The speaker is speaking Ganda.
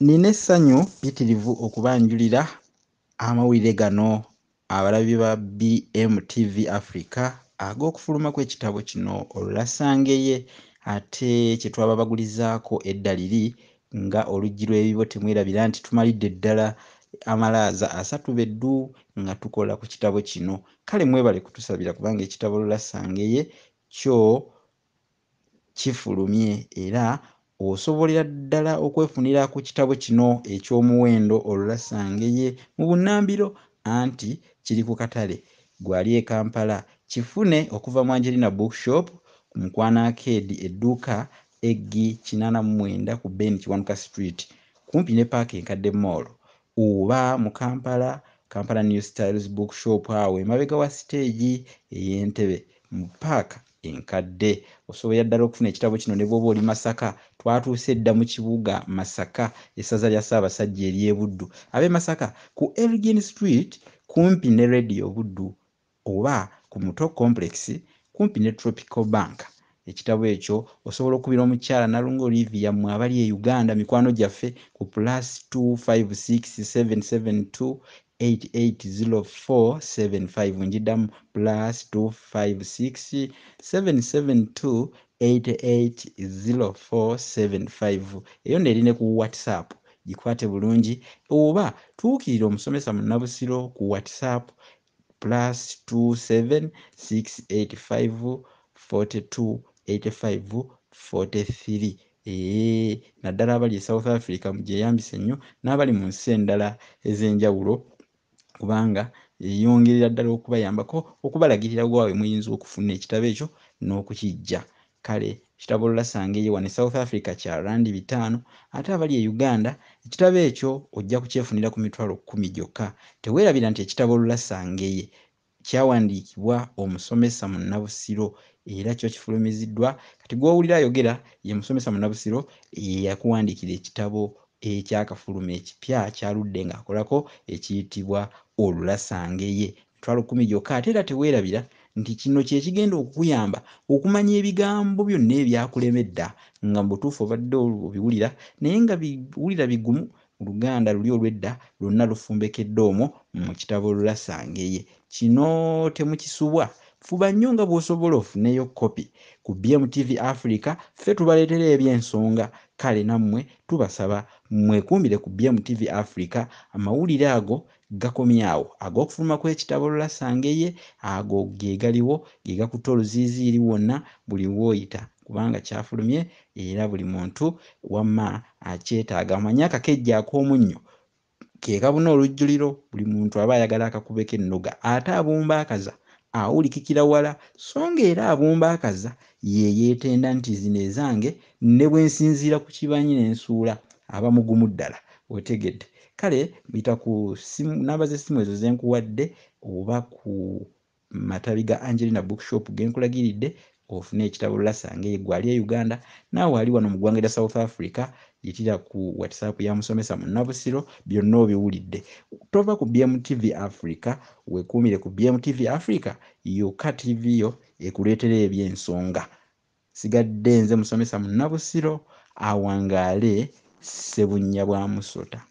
Nina essanyu ppitirivu okubanjulira amawulire gano abalabi ba BMTV Africa ag'okufuluma kw'ekitabo kino Olulasangeye, ate kye twaba bagulizaako edda liri nga oluggi lw'ebibo temwerabira nti tumalidde ddala amalaaza 3 beddu nga tukola ku kitabo kino. Kale mwebale kutusabira kubanga ekitabo Olulasangeye kyo kifulumye era osobolera ddala okwefunira ku kitabo kino eky'omuwendo Olulasangeye mu bunnambiro, anti kiri ku katale. Gwali e Kampala kifune okuva mu Angelina Bookshop ku Mukwana Arcade, edduuka eggi 89 ku Ben Kiwanuka Street kumpi ne Park Enkadde Mall, oba mu Kampala New Styles Bookshop awo emabega wa stage ey'Entebbe mu Park Enkadde. Osobola ddala okufuna ekitabo kino ne bw'oba oli Masaka. Twatuuse dda mu kibuga Masaka, essaza lya Ssaabasajja ery'e Buddu. Ab'e Masaka ku Elgin Street kumpi ne Radio Buddu, oba ku Muto Complex kumpi ne Tropical Bank. Ekitabo ekyo osobola okubira omukyala Nalunga Olivia mmwe abali e Uganda mikwano gyaffe ku +256 772 880475. Njiddamu +256 772 880475. Eyo neeri ne ku WhatsApp, gikwate bulungi, oba tuukirira omusomesa Munnabusiro ku WhatsApp +27 685 42 85 43. Naddala abali e South Africa mugyeyambise nnyo, n'abali mu nsi endala ez'enjawulo kubanga yongerera ddala okubayambako okubalagirira waabwe muyinza okufuna ekitabo ekyo n'okukijja. Kale ekitabo Olulasangeye wano e South Africa kya R5, ate abali e Uganda ekitabo ekyo ojja kukyefunira ku mitwalo 10 gyokka. Teweerabira nti ekitabo Olulasangeye kyawandiikibwa omusomesa Munnabusiro era kyo kifulumiziddwa. Kati gw'owulira ayogera ye musomesa Munnabusiro eyakuwandiikira ekitabo ekyakafuluma ekipya kyaludde ng'akolako ekiyitibwa Olulasangeye. Mitwalo 10 gyokka, ate era teweerabira nti kino kye kigenda okukuyamba okumanya ebigambo byonna ebyakulemedda nga mu butuufu obadde obiwulira naye nga biwulira bigumu. Oluganda luli olw'edda lwonna lufumbekedde omwo mu kitabo Olulasangeye. Kino temukisubwa, fuba nnyo nga bw'osobola ofuneyo kopi ku BMTV Africa. Ffe tubaleetera eby'ensonga, kale nammwe tubasaba mwekuumire ku BMTV Africa. Amawulire ago gakomye awo, ag'okufuluma kw'ekitabo Olulasangeye ago ge galiwo, ge gakutte oluziiziiri wonna buli w'oyita kubanga kyafulumye era buli muntu wamma akyetaaga. Amanyi akakejje ak'omunnyo ke kabuna olujjuliro, buli muntu aba ayagala akakubeko ennoga, ate abumba akaza awulikikira wala, so ng'era abumba akaza ye yeetenda nti zino ezange ne bwe nsinziira ku kibanyi ne nsuula aba mugumu ddala, otegedde. Kale biyita ku ssimu, namba z'essimu ezo ze nkuwadde, oba ku matabi ga Angelina Bookshop ge nkulagiridde ofune ekitabo Olulasangeye. Gwali e Uganda naawe ali wano mu ggwanga lya South Africa, yitira ku WhatsApp ya musomesa Munnabusiro, byonna obiwulidde. Tova ku BMTV Africa, weekuumire ku BMTV Africa yokka TV yo ekuleetera eby'ensonga. Sigadde nze musomesa Munnabusiro awangaale Ssebunnya bwa Musota.